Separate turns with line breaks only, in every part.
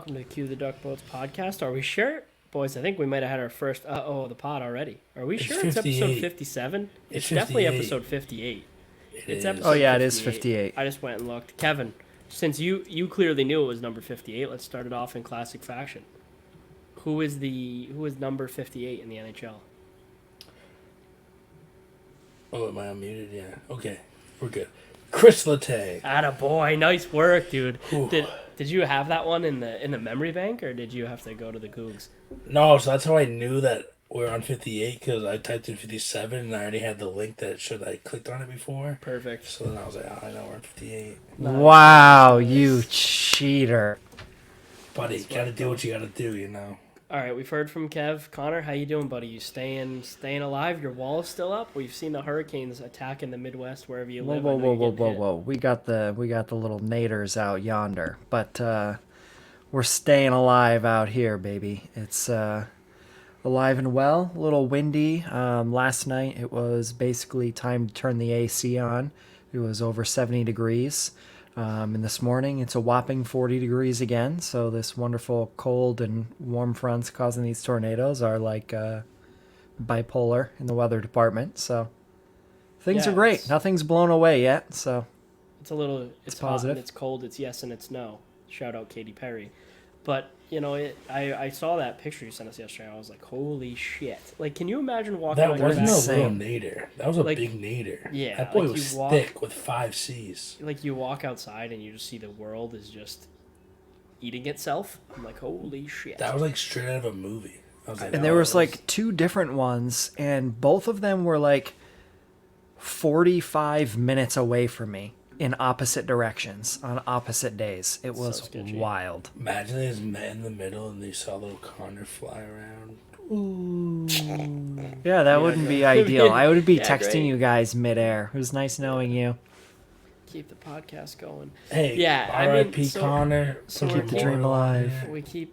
welcome to the Cue the Duck Boats podcast. Are we sure? Boys, I think we might have had our first the pod already. Are we sure it's episode 57? It's definitely episode 58. It's episode
it is 58.
I just went and looked. Kevin, since you clearly knew it was number 58, let's start it off in classic fashion. Who is number 58 in the NHL?
Oh, am I unmuted? Yeah. Okay, we're good. Chris Letang.
Attaboy, nice work, dude.
Ooh.
Did you have that one in the memory bank, or did you have to go to the Googs?
No, so that's how I knew that we're on 58, because I typed in 57 and I already had the link that showed that I clicked on it before.
Perfect.
So then I was like, I know we're on 58.
Wow, you cheater.
Buddy, gotta do what you gotta do, you know.
All right, we've heard from Kev. Connor, how you doing, buddy? You staying alive? Your wall is still up? We've seen the hurricanes attacking the Midwest wherever you live.
Whoa. We got the little naders out yonder, but we're staying alive out here, baby. It's alive and well. A little windy. Last night it was basically time to turn the AC on. It was over 70 degrees. And this morning it's a whopping 40 degrees again. So this wonderful cold and warm fronts causing these tornadoes are like bipolar in the weather department. So things are great. Nothing's blown away yet. So
it's it's
positive.
Hot and it's cold. It's yes and it's no. Shout out Katy Perry. But you know, I saw that picture you sent us yesterday. I was like, holy shit! Like, can you imagine walking?
That
on your
wasn't
back?
a little nader. That was a
Like,
big nader.
Yeah,
that boy
like
was
you walk-
thick with 5 C's.
Like, you walk outside and you just see the world is just eating itself. I'm like, holy shit!
That was like straight out of a movie. I was like,
and there was like 2 different ones, and both of them were like 45 minutes away from me in opposite directions on opposite days. It was
So sketchy.
wild.
Imagine they just met in the middle and they saw little Connor fly around.
Yeah, that wouldn't be ideal. I would be
Yeah,
texting
great.
you guys midair. It was nice knowing you.
Keep the podcast going.
Hey,
Yeah, I mean,
R.I.P.
so-
Connor.
so
Put
we're
your
the dream
boy on
alive.
there.
We keep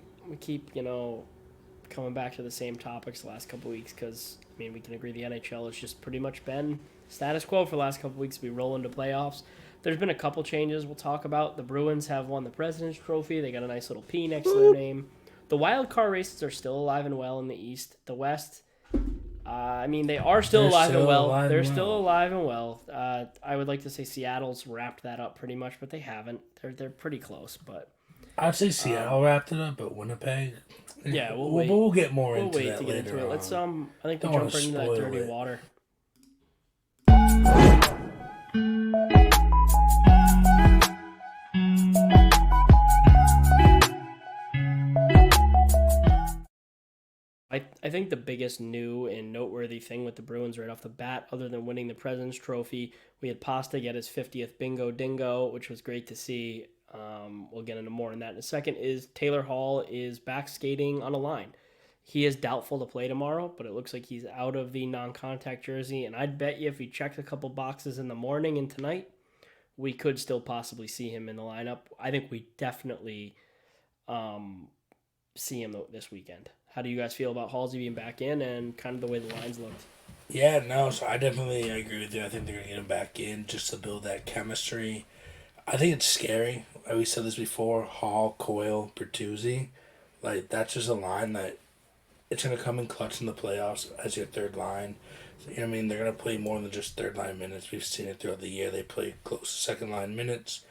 coming back to the same topics the last couple weeks because we can agree the NHL has just pretty much been status quo for the last couple weeks. We roll into playoffs. There's been a couple changes we'll talk about. The Bruins have won the President's Trophy. They got a nice little P next to their name. The wild card races are still alive and well in the East. The West, they are still
They're
alive
still
and well.
alive
They're
and
still
well.
alive and well. I would like to say Seattle's wrapped that up pretty much, but they haven't. They're pretty close, but
I'd say Seattle wrapped it up, but Winnipeg.
yeah,
we'll get more
we'll
into
wait
that
to get
later
into it.
on.
Let's I think
Don't
we'll
wanna
jump into that
spoil
dirty
it.
water. I think the biggest new and noteworthy thing with the Bruins right off the bat, other than winning the President's Trophy, we had Pasta get his 50th bingo dingo, which was great to see. We'll get into more on that in a second. Is Taylor Hall is back skating on a line. He is doubtful to play tomorrow, but it looks like he's out of the non-contact jersey. And I'd bet you if he checked a couple boxes in the morning and tonight, we could still possibly see him in the lineup. I think we definitely see him this weekend. How do you guys feel about Halsey being back in and kind of the way the lines looked?
Yeah, no, so I definitely agree with you. I think they're going to get him back in just to build that chemistry. I think it's scary. We said this before, Hall, Coyle, Bertuzzi. Like, that's just a line that it's going to come in clutch in the playoffs as your third line. So, you know what I mean? They're going to play more than just third line minutes. We've seen it throughout the year. They play close to second line minutes.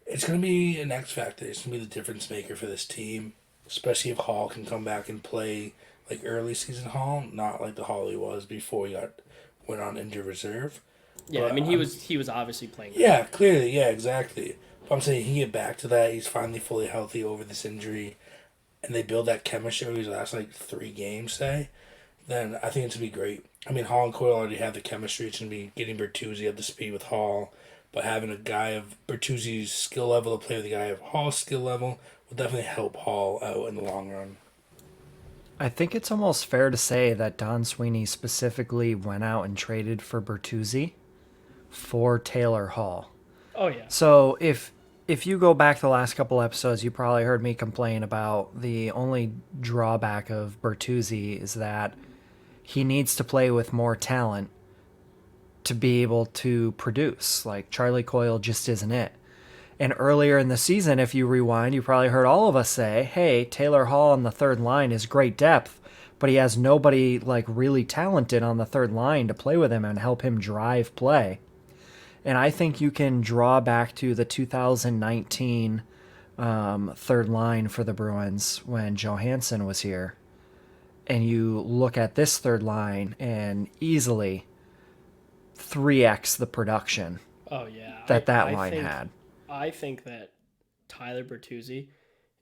It's going to be an X factor. It's going to be the difference maker for this team, especially if Hall can come back and play like early season Hall, not like the Hall he was before he went on injured reserve.
Yeah,
But,
he was obviously playing.
Yeah, clearly, yeah, exactly. But I'm saying he can get back to that. He's finally fully healthy over this injury, and they build that chemistry over these last 3 games, say, then I think it's going to be great. Hall and Coyle already have the chemistry. It's going to be getting Bertuzzi up to speed with Hall, but having a guy of Bertuzzi's skill level to play with a guy of Hall's skill level will definitely help Hall out in the long run.
I think it's almost fair to say that Don Sweeney specifically went out and traded for Bertuzzi for Taylor Hall.
Oh, yeah.
So if you go back the last couple episodes, you probably heard me complain about the only drawback of Bertuzzi is that he needs to play with more talent to be able to produce. Like, Charlie Coyle just isn't it. And earlier in the season, if you rewind, you probably heard all of us say, hey, Taylor Hall on the third line is great depth, but he has nobody like really talented on the third line to play with him and help him drive play. And I think you can draw back to the 2019 third line for the Bruins when Johansson was here. And you look at this third line and easily 3x the production
Oh yeah,
that
I
line
think
had.
I think that Tyler Bertuzzi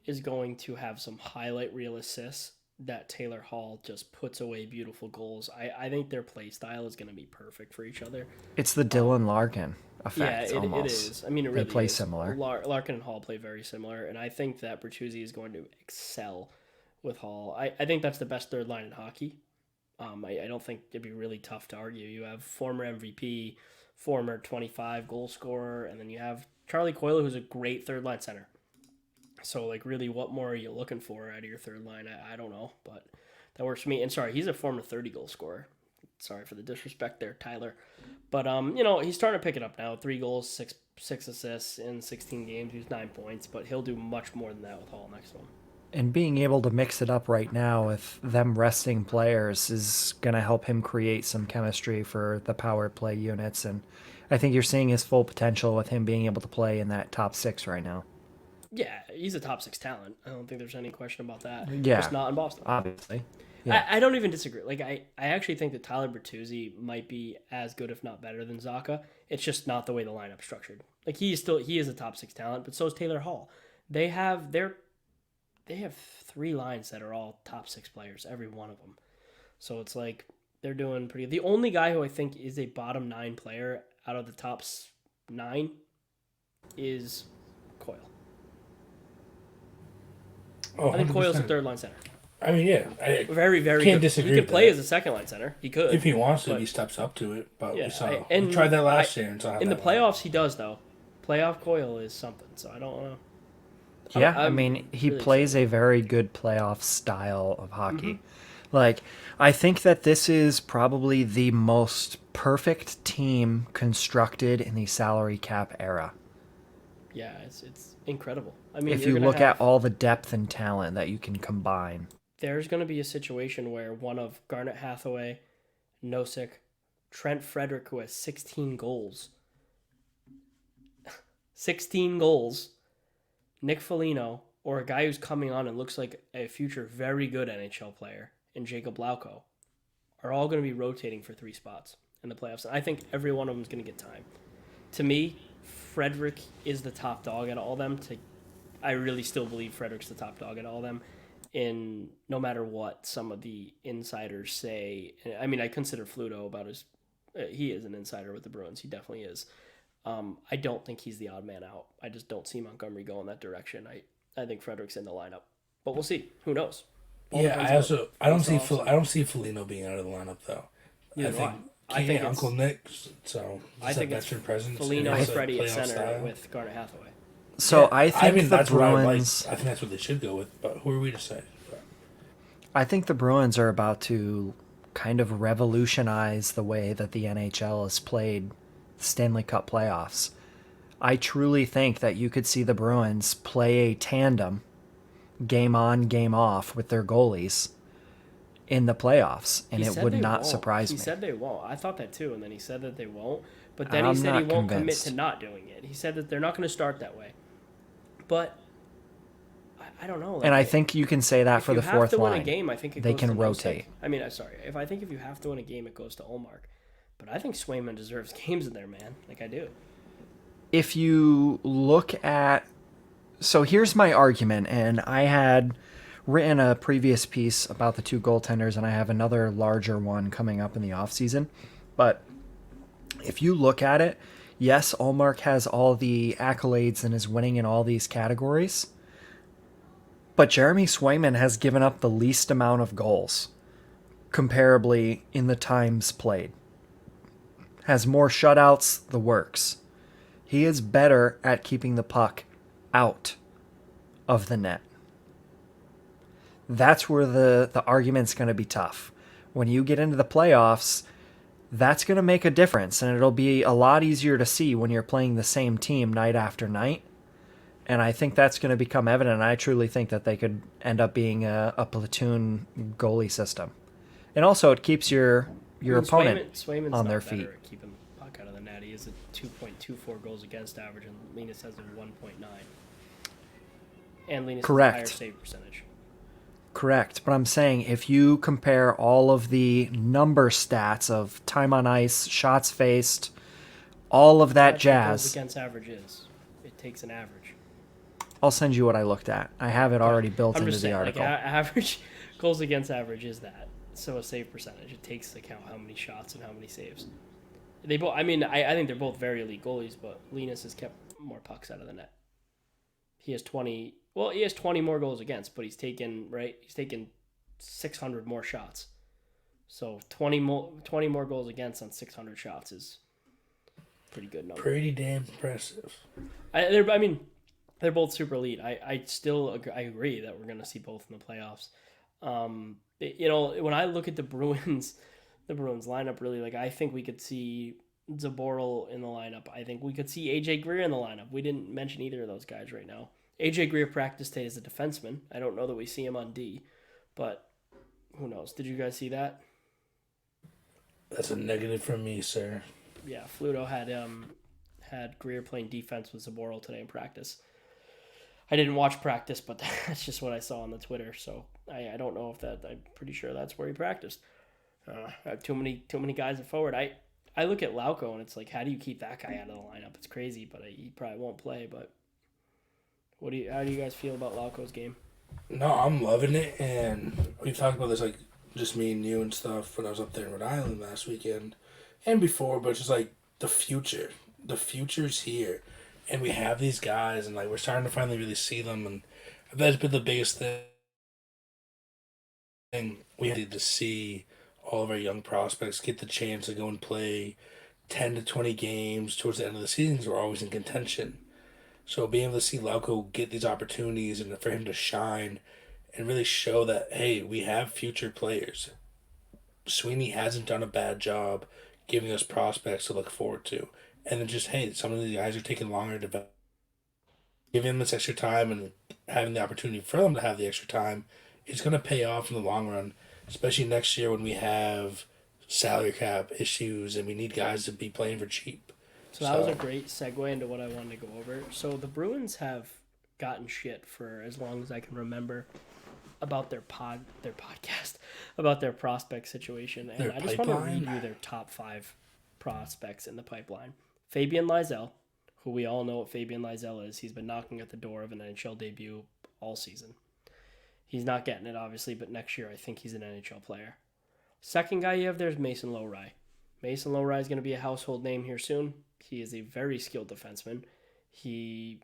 is going to have some highlight reel assists that Taylor Hall just puts away beautiful goals. I think their play style is going to be perfect for each other.
It's the Dylan Larkin
Yeah,
effect
it
almost.
is. I mean, it
They
really
play
is.
similar.
Larkin and Hall play very similar, and I think that Bertuzzi is going to excel with Hall. I think that's the best third line in hockey. I don't think it'd be really tough to argue. You have former MVP, former 25 goal scorer, and then you have Charlie Coyle, who's a great third line center. So, like, really, what more are you looking for out of your third line? I don't know, but that works for me. And sorry, he's a former 30 goal scorer. Sorry for the disrespect there, Tyler. But he's starting to pick it up now. 3 goals, six assists in 16 games. He's 9 points, but he'll do much more than that with Hall next to him.
And being able to mix it up right now with them resting players is going to help him create some chemistry for the power play units. And I think you're seeing his full potential with him being able to play in that top 6 right now.
Yeah, he's a top 6 talent. I don't think there's any question about that.
Yeah.
Just not in Boston.
Obviously. Yeah.
I don't even disagree. Like, I actually think that Tyler Bertuzzi might be as good, if not better, than Zacha. It's just not the way the lineup's structured. Like, he is a top 6 talent, but so is Taylor Hall. They have 3 lines that are all top 6 players, every one of them. So it's like they're doing pretty good. The only guy who I think is a bottom 9 player out of the top 9 is Coyle.
Oh,
I think Coyle's a
100%.
third line center.
I mean, yeah, I
Very, very
can't
good.
disagree
He could
with
play
that.
as a second line center. He could.
If he wants to,
but-
he steps up to it. But
Yeah,
we tried that last year. And
in the playoffs, he does though. Playoff Coyle is something. So I don't know.
Yeah,
I'm
he
really
plays a very good playoff style of hockey. Like, I think that this is probably the most perfect team constructed in the salary cap era.
Yeah, it's incredible. I mean,
If you look at all the depth and talent that you can combine.
there's going to be a situation where one of Garnet Hathaway, Nosek, Trent Frederick, who has 16 goals, 16 goals, Nick Foligno, or a guy who's coming on and looks like a future very good NHL player, and Jacob Lauko, are all going to be rotating for 3 spots in the playoffs. And I think every one of them is going to get time. To me, Frederick is the top dog at all of them. I really still believe Frederick's the top dog at all of them. In no matter what some of the insiders say. I mean, I consider Fluto about his... he is an insider with the Bruins. He definitely is. I don't think he's the odd man out. I just don't see Montgomery going that direction. I think Frederick's in the lineup. But we'll see. Who knows? All
Yeah,
depends
I don't see
also.
I don't see Foligno being out of the lineup though.
Neither do
I think
it's-
Uncle Nick. So
I think it's
veteran presence.
Foligno
and
and
it's a
Freddie at
playoff
center
style.
with Garnet Hathaway.
So
Yeah,
I think the
that's what I like.
Bruins...
I think that's what they should go with. But who are we to say?
I think the Bruins are about to kind of revolutionize the way that the NHL has played Stanley Cup playoffs. I truly think that you could see the Bruins play a tandem, game on, game off, with their goalies in the playoffs, and
He
it
said
would
they
not
won't.
surprise
He
me.
said they won't. I thought that too, and then he said that they won't. But then
I'm
he said he
not
won't
convinced.
commit to not doing it. He said that they're not going to start that way. But I don't know.
And I think you can say that
if
for
you
the
have
fourth
to win
line.
a game, I think
They
goes
can
to Nosek.
rotate.
I mean, sorry. I think if you have to win a game, it goes to Olmark. But I think Swayman deserves games in there, man. Like I do.
If you look at... So here's my argument, and I had written a previous piece about the 2 goaltenders, and I have another larger one coming up in the offseason. But if you look at it, yes, Olmark has all the accolades and is winning in all these categories, but Jeremy Swayman has given up the least amount of goals comparably in the times played. Has more shutouts, the works. He is better at keeping the puck out of the net. That's where the argument's going to be tough. When you get into the playoffs, that's going to make a difference, and it'll be a lot easier to see when you're playing the same team night after night And I think that's going to become evident. I truly think that they could end up being a platoon goalie system. And also, it keeps your opponent
Swayman's
on
not
their
better
feet.
at keeping the puck out of the net. He has a 2.24 goals against average, and Linus has a 1.9. And Linus has a higher
Correct.
save percentage.
Correct. But I'm saying if you compare all of the number stats of time on ice, shots faced, all of that
That's what goals
jazz,
against average is. It takes an average.
I'll send you what I looked at. I have it already built
I'm
into
just
the
saying,
article.
average goals against average is that. So a save percentage. It takes into account how many shots and how many saves. They both. I mean, I think they're both very elite goalies, but Linus has kept more pucks out of the net. He has 20. Well, he has 20 more goals against, but he's taken 600 more shots. So 20 more goals against on 600 shots is a pretty good number.
Pretty damn impressive.
They're both super elite. I still agree that we're going to see both in the playoffs. When I look at the Bruins lineup, really, like, I think we could see Zaboral in the lineup. I think we could see AJ Greer in the lineup. We didn't mention either of those guys right now. AJ Greer practiced today as a defenseman. I don't know that we see him on D, but who knows? Did you guys see that?
That's a negative from me, sir.
Yeah, Fluto had Greer playing defense with Zaboral today in practice. I didn't watch practice, but that's just what I saw on the Twitter. So I don't know if that. I'm pretty sure that's where he practiced. Too many guys at forward. I look at Lauko and it's like, how do you keep that guy out of the lineup? It's crazy, but he probably won't play. But how do you guys feel about Lauko's game?
No, I'm loving it, and we've talked about this, like, just me and you and stuff when I was up there in Rhode Island last weekend and before, but it's just like the future. The future's here. And we have these guys, and like we're starting to finally really see them, and that's been the biggest thing. We had to see all of our young prospects get the chance to go and play 10 to 20 games towards the end of the season, because we're always in contention. So being able to see Lauko get these opportunities and for him to shine and really show that, hey, we have future players. Sweeney hasn't done a bad job giving us prospects to look forward to. And then just, hey, some of these guys are taking longer to develop. Giving them this extra time and having the opportunity for them to have the extra time is going to pay off in the long run, especially next year when we have salary cap issues and we need guys to be playing for cheap.
So that was a great segue into what I wanted to go over. So the Bruins have gotten shit for as long as I can remember about their podcast, about their prospect situation. And I just want to read you their top 5 prospects in the pipeline. Fabian Lysell, who we all know what Fabian Lysell is. He's been knocking at the door of an NHL debut all season. He's not getting it, obviously, but next year I think he's an NHL player. Second guy you have there is Mason Lowry. Mason Lowry is going to be a household name here soon. He is a very skilled defenseman. The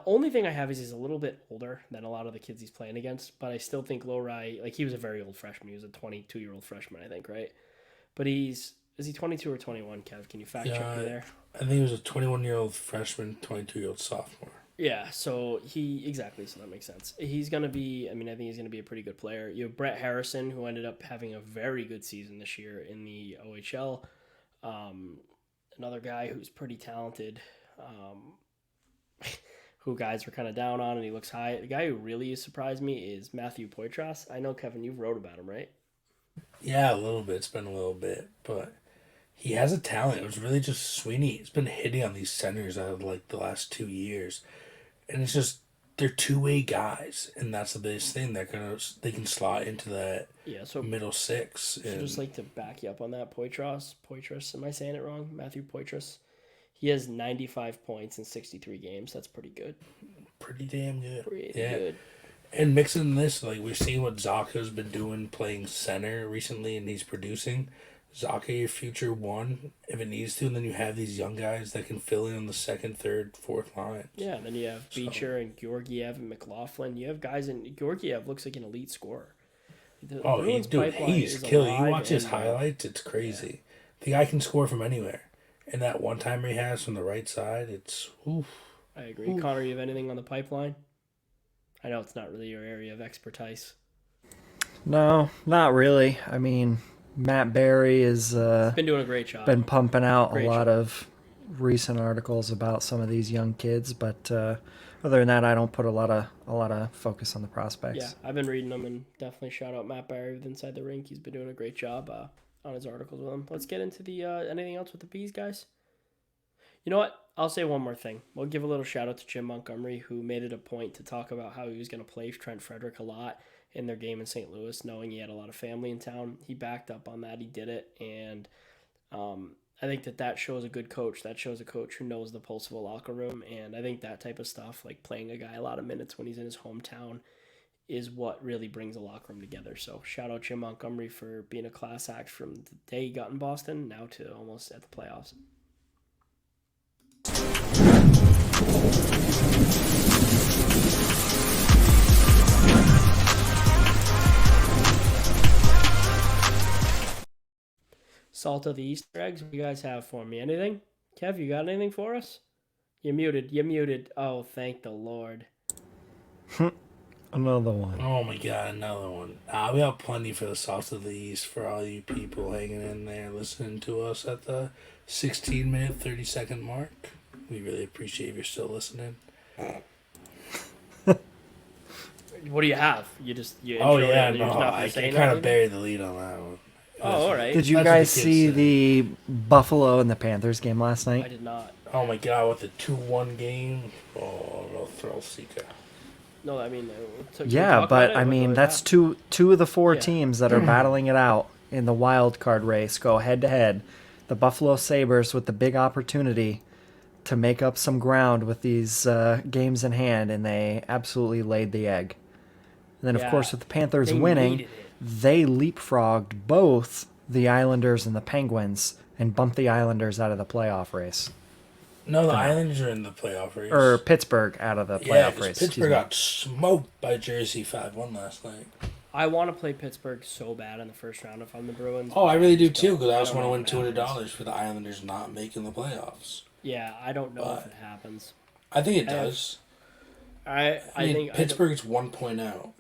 only thing I have is he's a little bit older than a lot of the kids he's playing against, but I still think Lowry, like, he was a very old freshman. He was a 22-year-old freshman, I think, right? But is he 22 or 21, Kev? Can you fact check me there?
I think he was a 21-year-old freshman, 22-year-old sophomore.
Yeah, so so that makes sense. He's going to be, I think he's going to be a pretty good player. You have Brett Harrison, who ended up having a very good season this year in the OHL. Another guy who's pretty talented, who guys were kind of down on, and he looks high. The guy who really surprised me is Matthew Poitras. I know, Kevin, you've wrote about him, right?
Yeah, a little bit. It's been a little bit, but he has a talent. It was really just Sweeney. He's been hitting on these centers out of like the last 2 years, and it's just they're two-way guys, and that's the biggest thing. They can slot into that middle six.
So just like to back you up on that, Poitras. Am I saying it wrong? Matthew Poitras. He has 95 points in 63 games. That's pretty good.
Pretty damn good.
Pretty good.
And mixing this, like, we're seeing what Zaka's been doing playing center recently, and he's producing. Zaka, your future one, if it needs to, and then you have these young guys that can fill in on the second, third, fourth line.
Yeah, and then you have Beecher and Georgiev and McLaughlin. You have guys, and Georgiev looks like an elite scorer.
He's killing. You watch his highlights, it's crazy. Yeah. The guy can score from anywhere. And that one-timer he has from the right side, it's oof.
I agree. Oof. Connor, you have anything on the pipeline? I know it's not really your area of expertise.
No, not really. I mean, Matt Berry has
been doing a great job.
Been pumping out a lot of recent articles about some of these young kids, but Other than that, I don't put a lot of focus on the prospects.
Yeah, I've been reading them, and definitely shout out Matt Barry with Inside the Rink. He's been doing a great job on his articles with them. Let's get into the anything else with the Bees, guys. You know what? I'll say one more thing. We'll give a little shout out to Jim Montgomery, who made it a point to talk about how he was going to play Trent Frederick a lot in their game in St. Louis, knowing he had a lot of family in town. He backed up on that. He did it, and I think that shows a good coach. That shows a coach who knows the pulse of a locker room, and I think that type of stuff, like playing a guy a lot of minutes when he's in his hometown, is what really brings a locker room together. So shout out Jim Montgomery for being a class act from the day he got in Boston now to almost at the playoffs. Salt of the Easter eggs. What do you guys have for me? Anything? Kev, you got anything for us? You're muted. Oh, thank the Lord.
Another one.
Oh my god, another one. We have plenty for the South of the East for all you people hanging in there listening to us at the 16-minute, 30-second mark. We really appreciate if you're still listening.
What do you have? You
I kind of buried the lead on that one.
Oh, all right.
Did you guys see the Buffalo and the Panthers game last
I
night?
did not.
Oh my god, with the 2-1 game. Oh, no thrill seeker.
No, I mean,
Yeah, but I mean that's two of the four
Yeah.
teams that are battling it out in the wild card race go head to head. The Buffalo Sabres with the big opportunity to make up some ground with these games in hand, and they absolutely laid the egg. And then, of course, with the Panthers
They
winning,
needed it.
they leapfrogged both the Islanders and the Penguins and bumped the Islanders out of the playoff race.
No, the Islanders are in the playoff race.
Or Pittsburgh out of the playoff race.
Pittsburgh got smoked by Jersey 5-1 last night.
I want to play Pittsburgh so bad in the first round if I'm the Bruins.
Oh, I really do too, because I just
don't
want to
know
win
if it happens.
$200 for the Islanders not making the playoffs.
Yeah, I don't know if it happens.
I think it does.
I think
Pittsburgh's 1 point out.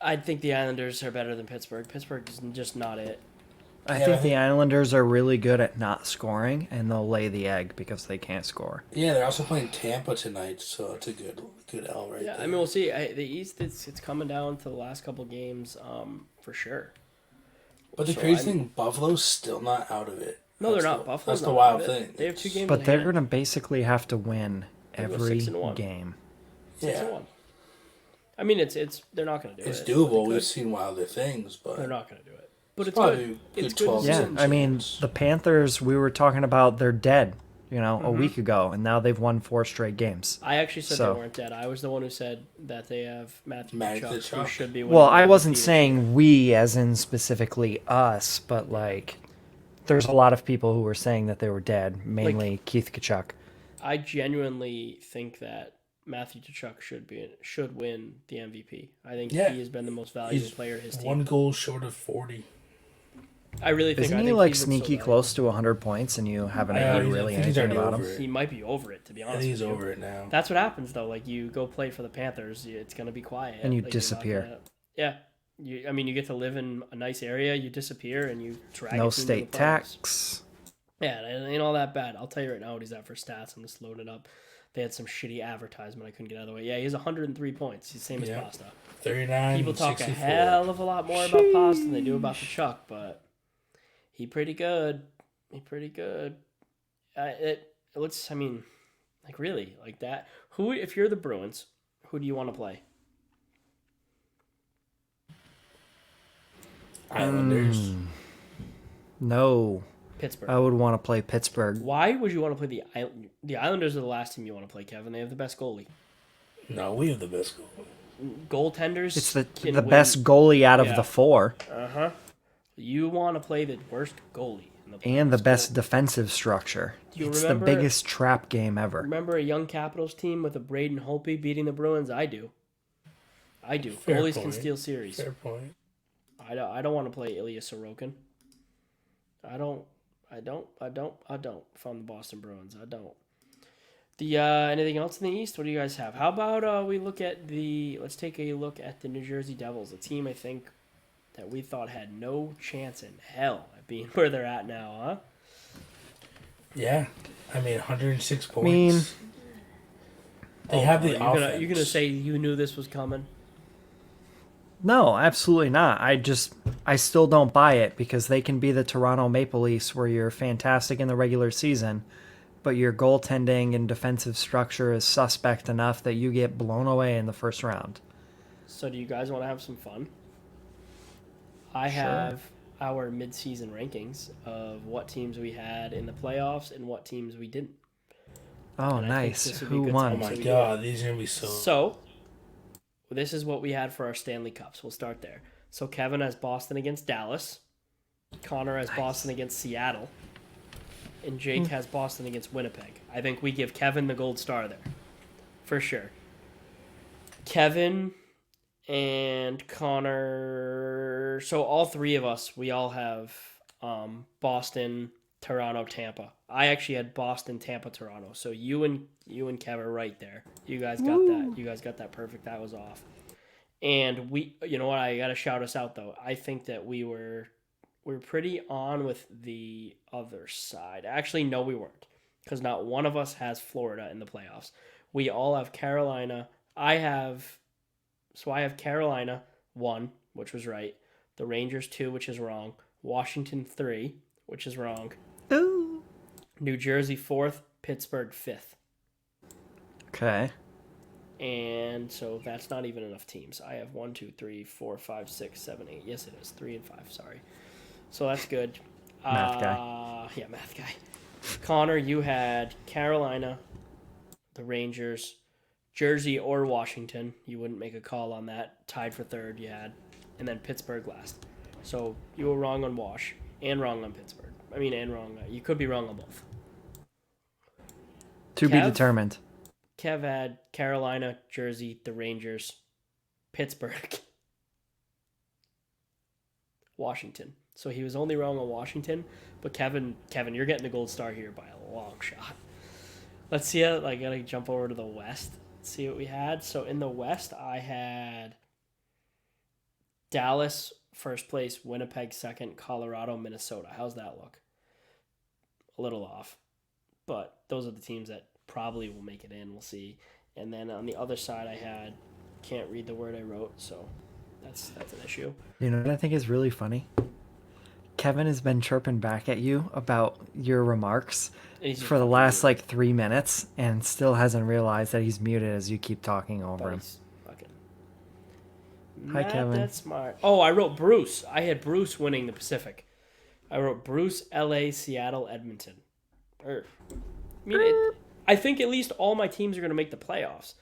I think the Islanders are better than Pittsburgh. Pittsburgh is just not it.
I think the Islanders are really good at not scoring, and they'll lay the egg because they can't score.
Yeah, they're also playing Tampa tonight, so it's a good L right there.
I mean, we'll see. The East, it's coming down to the last couple games, for sure.
But the crazy thing, Buffalo's still not out of it.
No, they're not. Buffalo's
That's the
not
wild
out of it.
thing.
They have 2 games.
But they're going to basically have to win
They go
every
6-1.
game.
6-1. I mean, it's they're not going to do
It's
it.
doable. We've seen wilder things, but
They're not going to do it. But it's
probably
good.
good
It's good.
12
Yeah,
seasons.
I mean, the Panthers, we were talking about they're dead, a week ago, and now they've won 4 straight games.
I actually said
So-
they weren't dead. I was the one who said that they have Matthew Tkachuk, who
Tkachuk.
should be winning
Well,
the
I wasn't
MVP.
saying we as in specifically us, but like there's a lot of people who were saying that they were dead, mainly Keith Tkachuk.
I genuinely think that Matthew Tkachuk should win the MVP. I think he has been the most valuable player of his team.
1 goal short of 40.
I really think.
Isn't
I
he
think
like
he's been
sneaky
so
close to 100 points and you haven't heard really
I think he's
anything
already
about him?
over it.
He might be over it, to be honest.
I think
with
he's
you.
over it now.
That's what happens though. Like you go play for the Panthers, it's gonna be quiet,
And you
Like, you're not
disappear.
Yeah, you get to live in a nice area. You disappear and you drag.
No
a team to the
state
playoffs.
tax.
Yeah, it ain't all that bad. I'll tell you right now what he's at for stats. I'm just loading it up. They had some shitty advertisement I couldn't get out of the way. Yeah, he has 103 points. He's the same as Pasta.
39,
People talk
64.
a hell of a lot more about Pasta than they do about the Chuck, but he pretty good. He pretty good. Really, like that. Who, if you're the Bruins, who do you want to play?
Islanders.
No.
Pittsburgh.
I would want to play Pittsburgh.
Why would you want to play the Islanders? Are the last team you want to play, Kevin. They have the best goalie.
No, we have the best goal.
Goaltenders.
It's the
can win.
best goalie out of
Yeah.
the 4
You want to play the worst goalie in the
and the
playoffs.
best defensive structure.
Do you
It's
remember-
the biggest trap game ever.
Remember a young Capitals team with a Braden Holtby beating the Bruins? I do.
Fair
Goalies can
point.
steal series.
Fair point.
I don't want to play Ilya Sorokin. I don't. If I'm the Boston Bruins, I don't. The anything else in the East? What do you guys have? How about let's take a look at the New Jersey Devils, a team I think that we thought had no chance in hell at being where they're at now, huh?
Yeah. I mean, 106 points.
mean,
They have the
you're
offense.
you're gonna say you knew this was coming?
No, absolutely not. I still don't buy it because they can be the Toronto Maple Leafs where you're fantastic in the regular season, but your goaltending and defensive structure is suspect enough that you get blown away in the first round.
So do you guys want to have some fun? I
Sure.
have our mid-season rankings of what teams we had in the playoffs and what teams we didn't.
Oh,
And I think
nice.
this would be a
Who
good
Oh
time
won?
my
So
god, these are gonna be so.
So, this is what we had for our Stanley Cups. We'll start there. So, Kevin has Boston against Dallas. Connor has Boston against Seattle. And Jake has Boston against Winnipeg. I think we give Kevin the gold star there. For sure. Kevin and Connor. So, all three of us, we all have Boston, Toronto, Tampa. I actually had Boston, Tampa, Toronto. So you and Kev are right there. You guys got that. You guys got that perfect. That was off. And you know what? I got to shout us out though. I think that we were pretty on with the other side. Actually, no, we weren't, because not one of us has Florida in the playoffs. We all have Carolina. I have Carolina 1, which was right. The Rangers 2, which is wrong. Washington 3, which is wrong.
Ooh.
New Jersey 4th, Pittsburgh 5th.
Okay.
And so that's not even enough teams. I have 1, 2, 3, 4, 5, 6, 7, 8. Yes, it is 3 and 5. Sorry. So that's good.
Math guy.
Yeah, math guy. Connor, you had Carolina, the Rangers, Jersey or Washington. You wouldn't make a call on that. Tied for 3rd, you had. And then Pittsburgh last. So you were wrong on Wash and wrong on Pittsburgh. And wrong. You could be wrong on both.
To be
Kev?
determined.
Kev had Carolina, Jersey, the Rangers, Pittsburgh, Washington. So he was only wrong on Washington, but Kevin, you're getting the gold star here by a long shot. Let's see it. I gotta jump over to the West. See what we had. So in the West, I had Dallas first place, Winnipeg second, Colorado, Minnesota. How's that look? A little off, but those are the teams that probably will make it in. We'll see. And then on the other side, I had can't read the word I wrote, so that's an issue.
You know what I think is really funny? Kevin has been chirping back at you about your remarks for the last 3 minutes and still hasn't realized that he's muted as you keep talking over him.
Fucking
Hi, Kevin.
That's smart. Oh, I wrote Bruce. I had Bruce winning the Pacific. I wrote Bruce, LA, Seattle, Edmonton. I think at least all my teams are going to make the playoffs.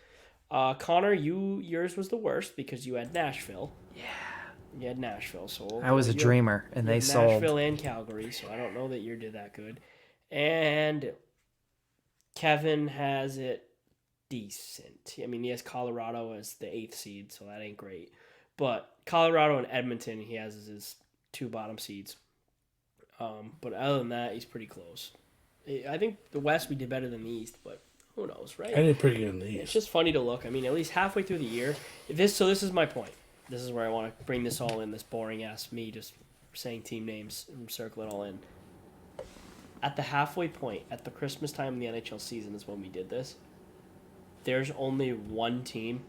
Connor, yours was the worst because you had Nashville. Yeah. You had Nashville. So
I was a dreamer, and they sold.
Nashville and Calgary, so I don't know that you did that good. And Kevin has it decent. I mean, he has Colorado as the 8th seed, so that ain't great. But Colorado and Edmonton, he has as his 2 bottom seeds. But other than that, he's pretty close. I think the West we did better than the East, but who knows, right?
I did pretty good in the
It's
East.
just funny to look. I mean, at least halfway through the year, this is my point. This is where I want to bring this all in. This boring ass me just saying team names and circle it all in. At the halfway point, at the Christmas time in the NHL season is when we did this. There's only one team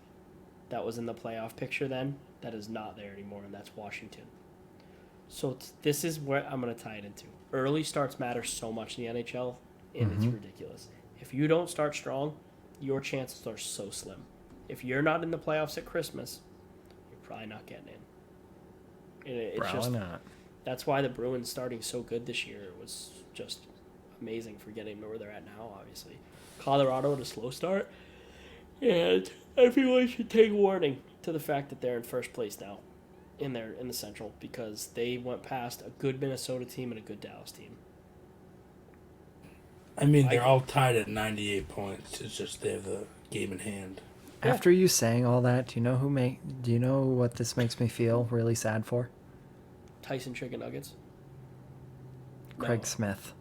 that was in the playoff picture then that is not there anymore, and that's Washington. So this is where I'm going to tie it into. Early starts matter so much in the NHL, and it's ridiculous. If you don't start strong, your chances are so slim. If you're not in the playoffs at Christmas, you're probably not getting in. And it's
Probably
just
not.
that's why the Bruins starting so good this year was just amazing for getting to where they're at now, obviously. Colorado at a slow start, and everyone should take warning to the fact that they're in first place now in the Central, because they went past a good Minnesota team and a good Dallas team.
I mean, they're all tied at 98 points. It's just they have the game in hand.
Yeah.
After you saying all that, do you know what this makes me feel really sad for?
Tyson Chicken Nuggets.
Craig
No.
Smith.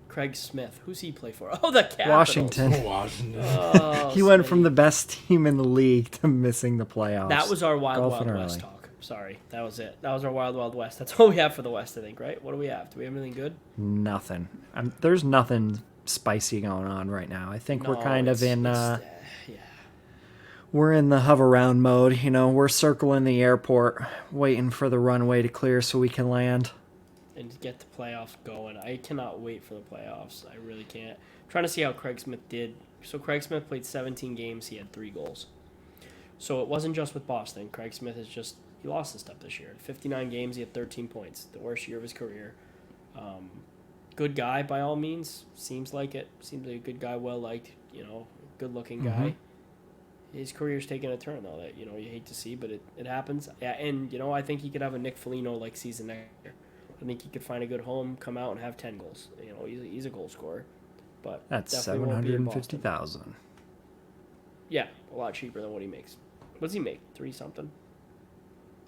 Craig Smith. Who's he play for? Oh, the Capitals.
Washington.
Washington.
Oh,
He went
Smitty.
from the best team in the league to missing the playoffs.
That was our Wild
Golfing
Wild
early.
West talk. Sorry, that was it. That was our Wild Wild West. That's all we have for the West, I think, right? What do we have? Do we have anything good?
Nothing. There's nothing spicy going on right now. I think we're kind of in.
yeah.
we're in the hover round mode. You know, we're circling the airport, waiting for the runway to clear so we can land.
And to get the playoffs going. I cannot wait for the playoffs. I really can't. I'm trying to see how Craig Smith did. So Craig Smith played 17 games. He had 3 goals. So it wasn't just with Boston. Craig Smith he lost his stuff this year. 59 games, he had 13 points. The worst year of his career. Good guy by all means. Seems like it. Seems like a good guy, well liked. Good looking guy. His career's taking a turn though that you hate to see, but it happens. Yeah, and I think he could have a Nick Foligno like season next year. I think he could find a good home, come out and have 10 goals. He's a goal scorer. But
that's $750,000.
Yeah, a lot cheaper than what he makes. What does he make? 3 something?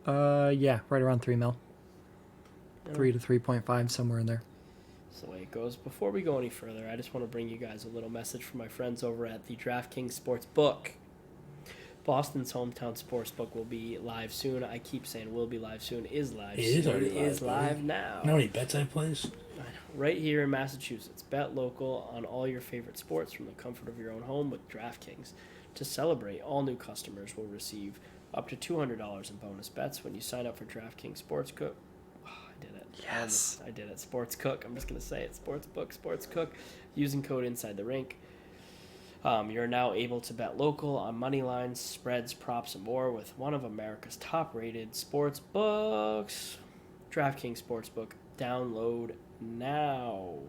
Yeah, right around $3 million. 3 to 3.5, somewhere in there.
That's the way it goes. Before we go any further, I just want to bring you guys a little message from my friends over at the DraftKings Sportsbook. Boston's hometown sportsbook will be live soon. I keep saying will be live soon. Is live soon.
Is already
It is live
buddy.
now.
You know how many bets I place?
Right here in Massachusetts. Bet local on all your favorite sports from the comfort of your own home with DraftKings. To celebrate, all new customers will receive up to $200 in bonus bets when you sign up for DraftKings Sportsbook. Oh, I did it.
Yes.
I did it. Sportscook. I'm just going to say it. Sportsbook. Using code insidetherink. You're now able to bet local on money lines, spreads, props, and more with one of America's top-rated sports books. DraftKings Sportsbook. Download now.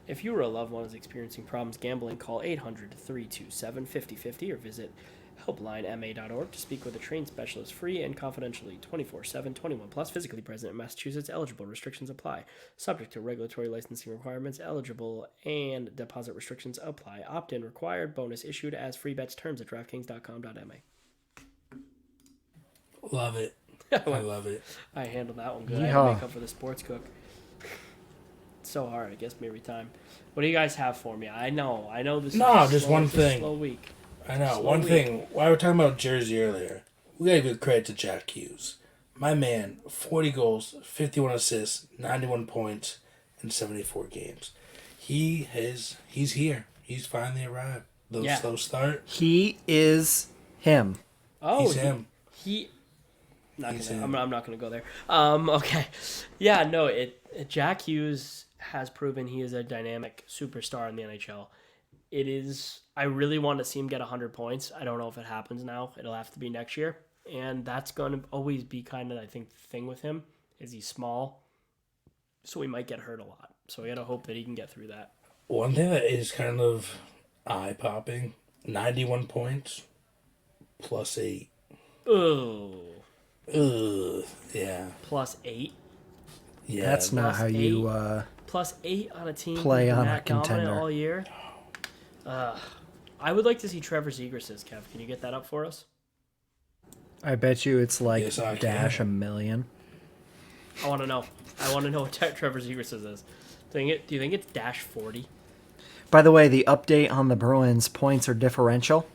If you or a loved one is experiencing problems gambling, call 800-327-5050 or visit helplinema.org to speak with a trained specialist free and confidentially 24/7, 21 plus, physically present in Massachusetts. Eligible restrictions apply. Subject to regulatory licensing requirements. Eligible and deposit restrictions apply. Opt-in required. Bonus issued as free bets. Terms at DraftKings.com.ma.
Love it. I love it.
I handled that one good.
Yeah.
I had to make up for the sports cook. It's so hard. It gets me every time. What do you guys have for me? I know this.
No,
is
just
slow,
one
it's a
thing.
Slow week.
I know.
Slow
One
week.
thing. While we were talking about Jersey earlier, we got to give credit to Jack Hughes. My man, 40 goals, 51 assists, 91 points in 74 games. He's here. He's finally arrived. Slow start.
He is him.
Oh,
He's him.
I'm not gonna go there. Okay. Yeah. No. Jack Hughes has proven he is a dynamic superstar in the NHL. I really want to see him get 100 points. I don't know if it happens now. It'll have to be next year. And that's going to always be kind of, I think, the thing with him is he's small. So he might get hurt a lot. So we got to hope that he can get through that.
One thing that is kind of eye-popping, 91 points, +8.
Oh.
Ugh. Yeah.
+8.
Yeah.
That's not how you
+8 on a team
play on a
that dominant
contender
all year. I would like to see Trevor Zegras', Kev. Can you get that up for us?
I bet you it's like
Yes, I
dash
can.
a million.
I want to know. I want to know what Trevor Zegras' is. Do you think it's dash 40?
By the way, the update on the Bruins points are differential.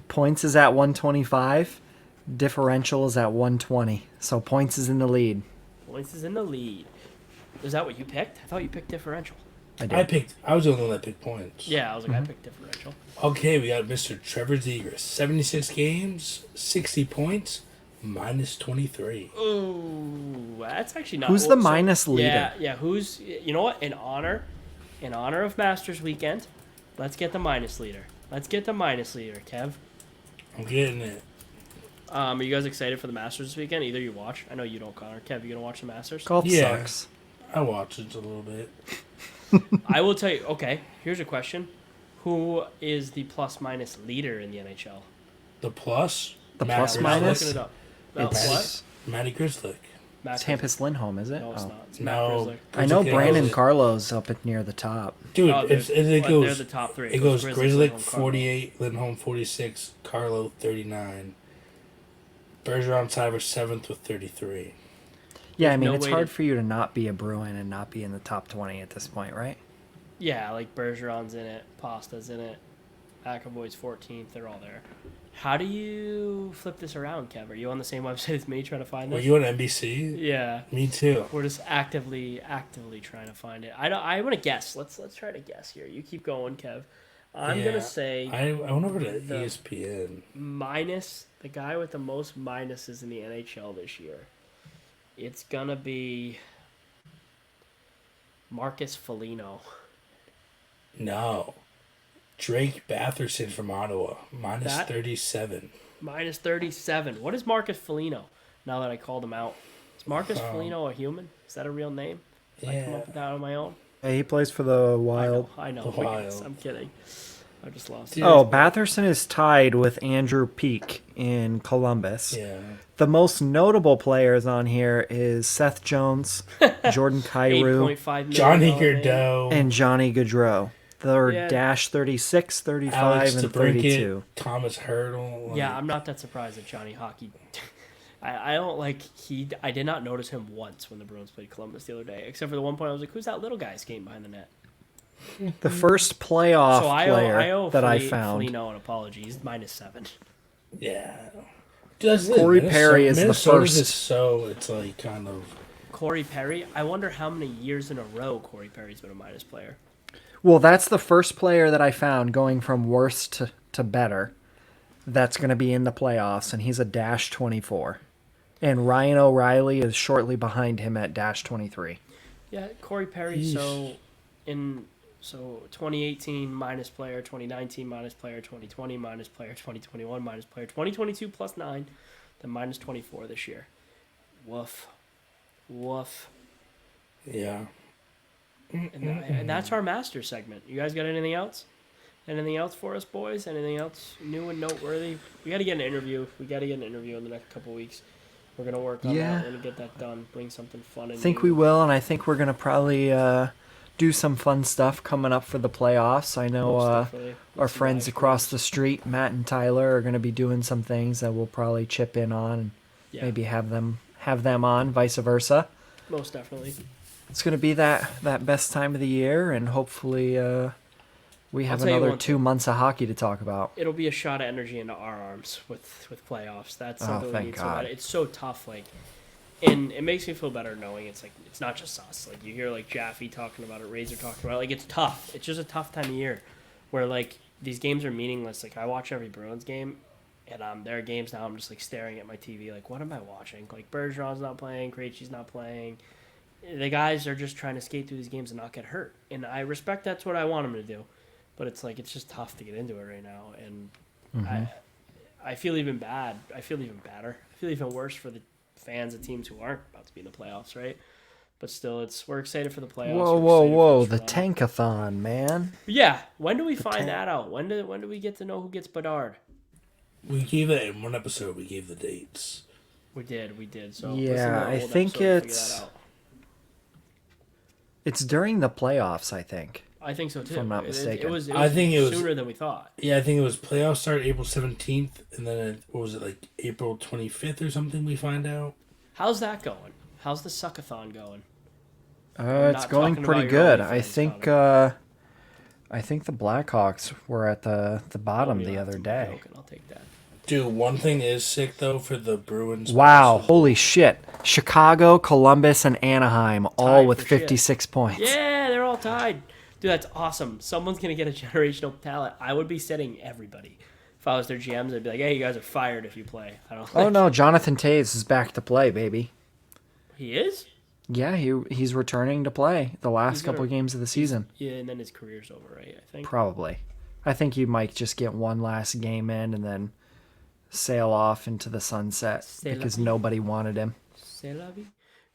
Points is at 125. Differential is at 120. So points is in the lead.
Points is in the lead. Is that what you picked? I thought you picked differential.
I did.
I was the only one that picked points.
Yeah, I was like, I picked differential.
Okay, we got Mr. Trevor Zegras. 76 games, 60 points, -23.
Ooh, that's actually not.
Who's the minus leader?
Yeah. Who's? You know what? In honor of Masters Weekend, let's get the minus leader. Kev.
I'm getting it.
Are you guys excited for the Masters this weekend? Either you watch. I know you don't, Connor. Kev, you gonna watch the Masters?
Golf
Yeah.
sucks.
I watched it a little bit.
I will tell you. Okay, here's a question: who is the plus-minus leader in the NHL?
The plus?
The
Matt
plus
Grizzlick.
minus?
Looking it up.
It's-
What?
Matty Grizzlick.
Matt
It's Hampus Lindholm, is it?
No, it's
Oh.
not. It's Matt
No.
Grizzlick.
I know
Grizzlick
Brandon
goes-
Carlo's up at near the top.
Dude,
Oh,
it
they're
goes.
the top three.
It goes
Grizzlick,
Grizzlick
Lindholm, Carlo.
48, Lindholm 46, Carlo 39. Bergeron Cyber 7th with 33.
Yeah, I
There's
mean,
no
it's
way
hard
to-
for you to not be a Bruin and not be in the top 20 at this point, right?
Yeah, like Bergeron's in it, Pasta's in it, McAvoy's 14th. They're all there. How do you flip this around, Kev? Are you on the same website as me trying to find
Were
this?
you on NBC?
Yeah,
Me too.
we're just actively trying to find it. I want to guess. Let's try to guess here. You keep going, Kev. I'm going to say
I went over to
the
ESPN.
the guy with the most minuses in the NHL this year. It's going to be Marcus Foligno.
No. Drake Batherson from Ottawa. Minus 37.
Minus 37. What is Marcus Foligno? Now that I called him out. Is Marcus Foligno a human? Is that a real name? Did I come up with that on my own?
Yeah, he plays for the Wild.
I know.
The Wild.
I'm kidding. I just lost.
Oh, Batherson is tied with Andrew Peak in Columbus.
Yeah.
The most notable players on here is Seth Jones, Jordan Kyrou,
$8.5 million
Johnny
name.
Gaudreau.
and Johnny Gaudreau. They're
Yeah.
dash 36, 35,
Alex
and
DeBrincat,
32.
Thomas Hurdle.
Yeah, I'm not that surprised that Johnny Hockey. I don't like I did not notice him once when the Bruins played Columbus the other day, except for the one point I was like, "Who's that little guy skating behind the net?"
The first playoff
So I
player
owe
that I found.
Foligno an apology. He's -7.
Yeah. Does
Corey Perry is the
Minnesota's
first.
So it's like kind of.
Corey Perry. I wonder how many years in a row Corey Perry's been a minus player.
Well, that's the first player that I found going from worst to better. That's going to be in the playoffs, and he's a dash 24. And Ryan O'Reilly is shortly behind him at dash 23.
Yeah, Corey Perry.
Yeesh.
So 2018 minus player, 2019 minus player, 2020 minus player, 2021 minus player, 2022 +9, then -24 this year. Woof.
Yeah.
And that's our master segment. You guys got anything else? Anything else for us, boys? Anything else new and noteworthy? We got to get an interview. In the next couple weeks. We're gonna work on that. We're gonna get that done. Bring something fun.
I think we will, and I think we're going to probably do some fun stuff coming up for the playoffs. I know our friends across the street, Matt and Tyler, are going to be doing some things that we'll probably chip in on and maybe have them on, vice versa.
Most definitely.
It's going to be that best time of the year, and hopefully we have another 2 months of hockey to talk about.
It'll be a shot of energy into our arms with playoffs. That's something we
thank
need so
God.
bad. It's so tough, and it makes me feel better knowing it's not just us. Like you hear Jaffe talking about it, Razor talking about it. It's tough. It's just a tough time of year where these games are meaningless. I watch every Bruins game, and there are games now I'm just staring at my TV what am I watching? Bergeron's not playing, Krejci's not playing. The guys are just trying to skate through these games and not get hurt, and I respect that's what I want them to do. But it's it's just tough to get into it right now, and I feel even bad. I feel even badder. I feel even worse for the fans of teams who aren't about to be in the playoffs, right? But still, we're excited for the playoffs.
Whoa! The tankathon, man.
Yeah, when do we find that out? When do we get to know who gets Bedard?
We gave it in one episode. We gave the dates.
We did. So
yeah, I think it's during the playoffs.
I think so too.
If I'm not mistaken.
It was sooner than we thought.
Yeah, I think it was playoffs start April 17th, and then April 25th or something. We find out.
How's that going? How's the suckathon going?
It's going pretty good. I think the Blackhawks were at the bottom the other day.
I'll take that.
Dude, one thing is sick though for the Bruins.
Wow, holy shit. Chicago, Columbus, and Anaheim all with 56 points.
Yeah, they're all tied. Dude, that's awesome. Someone's going to get a generational talent. I would be sitting everybody. If I was their GMs, I'd be like, hey, you guys are fired if you play.
Oh, no, Jonathan Toews is back to play, baby.
He is?
Yeah, he's returning to play the last couple of games of the season.
Yeah, and then his career's over, right? I think.
Probably. I think he might just get one last game in and then sail off into the sunset because nobody wanted him.
C'est la vie.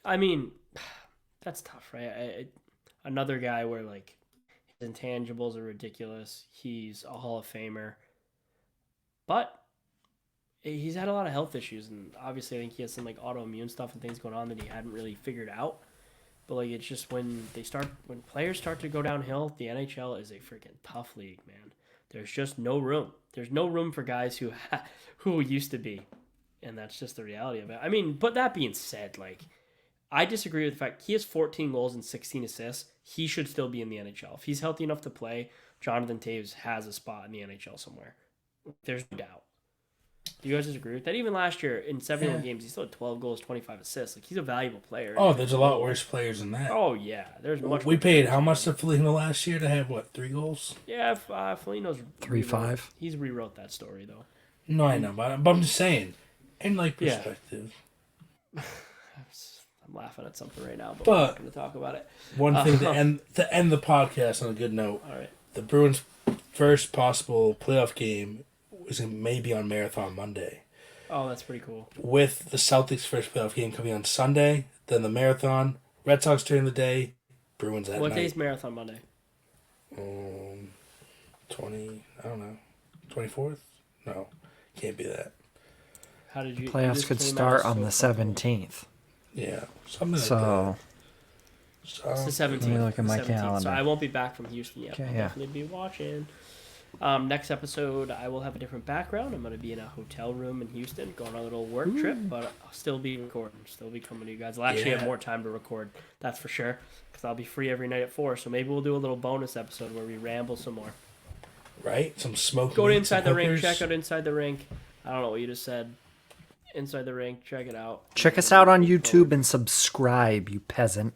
I mean, that's tough, right? Another guy where his intangibles are ridiculous. He's a Hall of Famer, but he's had a lot of health issues, and obviously I think he has some autoimmune stuff and things going on that he hadn't really figured out. But it's just when players start to go downhill, the NHL is a freaking tough league, man. There's just no room. There's no room for guys who used to be, and that's just the reality of it. I mean, but that being said, I disagree with the fact he has 14 goals and 16 assists. He should still be in the NHL. If he's healthy enough to play, Jonathan Toews has a spot in the NHL somewhere. There's no doubt. Do you guys disagree with that? Even last year in 71 games, he still had 12 goals, 25 assists. Like he's a valuable player.
Oh, there's a lot worse players than that.
Oh yeah, there's much.
We paid how much to Foligno last year to have what 3 goals?
Yeah, Foligno's
3-5.
He's rewrote that story though.
No, I know, but I'm just saying, in like perspective.
I'm laughing at something right now, but we're not going to talk about it.
One thing to end the podcast on a good note.
All right.
The Bruins' first possible playoff game is maybe on Marathon Monday.
Oh, that's pretty cool.
With the Celtics' first playoff game coming on Sunday, then the Marathon, Red Sox during the day, Bruins at night.
What day's Marathon Monday?
20, I don't know, 24th? No, can't be that.
How did you?
Playoffs could start on the 17th.
Yeah, something like
So
that.
It's the 17th.
let me look at my
17th.
calendar.
So I won't be back from Houston yet.
Okay,
I'll
yeah.
definitely be watching. Next episode, I will have a different background. I'm going to be in a hotel room in Houston, going on a little work trip, but I'll still be recording, still be coming to you guys. I'll actually have more time to record, that's for sure, because I'll be free every night at 4. So maybe we'll do a little bonus episode where we ramble some more.
Right? Some smoke.
Go to Inside the Rink. Check out Inside the Rink. I don't know what you just said. Inside the Rink. Check it out.
check us out on YouTube and subscribe, you peasant.